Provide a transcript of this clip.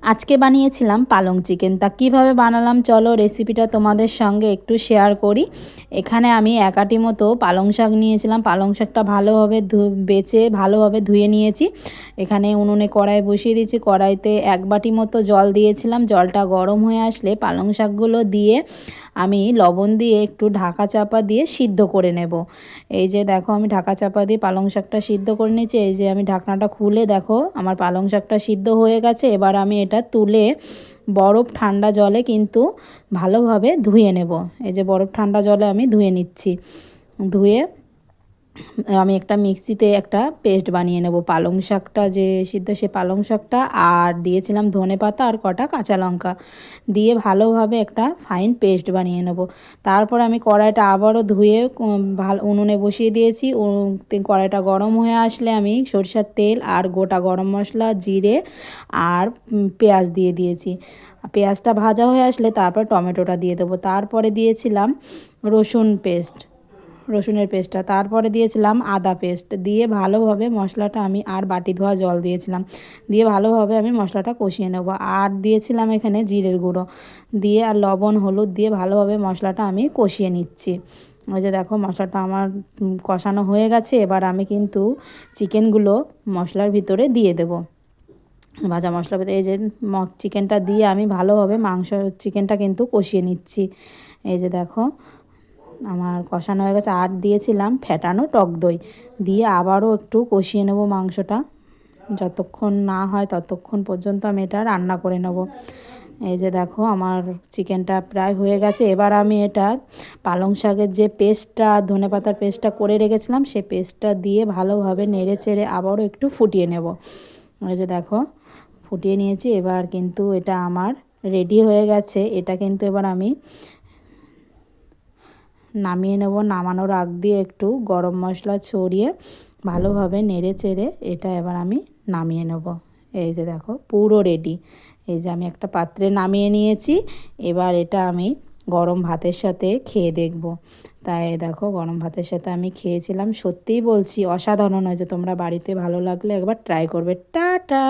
আজকে বানিয়েছিলাম পালং চিকেন। তা কীভাবে বানালাম চলো রেসিপিটা তোমাদের সঙ্গে একটু শেয়ার করি। এখানে আমি 1 আঁটি মতো পালং শাক নিয়েছিলাম। পালং শাকটা ভালোভাবে বেছে ভালোভাবে ধুয়ে নিয়েছি। এখানে উনুনে কড়াই বসিয়ে দিয়েছি। কড়াইতে 1 বাটি মতো জল দিয়েছিলাম। জলটা গরম হয়ে আসলে পালং শাকগুলো দিয়ে আমি লবণ দিয়ে একটু ঢাকা চাপা দিয়ে সিদ্ধ করে নেব। এই যে দেখো আমি ঢাকা চাপা দিয়ে পালং শাকটা সিদ্ধ করে নিয়েছি। এই যে আমি ঢাকনাটা খুলে দেখো আমার পালং শাকটা সিদ্ধ হয়ে গেছে। এবার আমি এটা তুলে বরফ ঠান্ডা জলে কিন্তু ভালোভাবে ধুয়ে নেব। এই যে বরফ ঠান্ডা জলে আমি ধুয়ে নিচ্ছি। ধুয়ে আমি একটা মিক্সিতে একটা পেস্ট বানিয়ে নেব। পালং শাকটা যে সিদ্ধ সে পালং শাকটা আর দিয়েছিলাম ধনেপাতা আর কটা কাঁচা লঙ্কা দিয়ে ভালোভাবে একটা ফাইন পেস্ট বানিয়ে নেব। তারপর আমি কড়াইটা আবারও ধুয়ে ভালো উনুনে বসিয়ে দিয়েছি। কড়াইটা গরম হয়ে আসলে আমি সরষের তেল আর গোটা গরম মশলা, জিরে আর পেঁয়াজ দিয়ে দিয়েছি। পেঁয়াজটা ভাজা হয়ে আসলে তারপর টমেটোটা দিয়ে দেবো। তারপরে দিয়েছিলাম রসুনের পেস্টটা, তারপরে দিয়েছিলাম আদা পেস্ট দিয়ে ভালোভাবে মশলাটা আমি আর বাটি ধোয়া জল দিয়েছিলাম দিয়ে ভালোভাবে আমি মশলাটা কষিয়ে নেব। আর দিয়েছিলাম এখানে জিরের গুঁড়ো দিয়ে আর লবণ হলুদ দিয়ে ভালোভাবে মশলাটা আমি কষিয়ে নিচ্ছি। ওই যে দেখো মশলাটা আমার কষানো হয়ে গেছে। এবার আমি কিন্তু চিকেনগুলো মশলার ভিতরে দিয়ে দেব। ভাজা মশলার ভিতরে এই যে চিকেনটা দিয়ে আমি ভালোভাবে চিকেনটা কিন্তু কষিয়ে নিচ্ছি। এই যে দেখো আমার কষানো হয়ে গেছে। আর দিয়েছিলাম ফ্যাটানো টক দই দিয়ে আবারও একটু কষিয়ে নেব মাংসটা। যতক্ষণ না হয় ততক্ষণ পর্যন্ত আমি এটা রান্না করে নেব। এই যে দেখো আমার চিকেনটা প্রায় হয়ে গেছে। এবার আমি এটা পালং শাকের যে পেস্টটা ধনেপাতার পেস্টটা করে রেখেছিলাম সে পেস্টটা দিয়ে ভালোভাবে নেড়ে চেড়ে আবারও একটু ফুটিয়ে নেব। এই যে দেখো ফুটিয়ে নিয়েছি। এবার কিন্তু এটা আমার রেডি হয়ে গেছে। এটা কিন্তু এবার আমি নামিয়ে নেব। নামানোর আগ দিয়ে একটু গরম মশলা ছড়িয়ে ভালোভাবে নেড়ে চেড়ে এটা এবার আমি নামিয়ে নেব। এই যে দেখো পুরো রেডি। এই যে আমি একটা পাত্রে নামিয়ে নিয়েছি। এবার এটা আমি গরম ভাতের সাথে খেয়ে দেখব। তাই দেখো গরম ভাতের সাথে আমি খেয়েছিলাম। সত্যিই বলছি অসাধারণ হয়েছে। তোমরা বাড়িতে ভালো লাগলে একবার ট্রাই করবে। টাটা।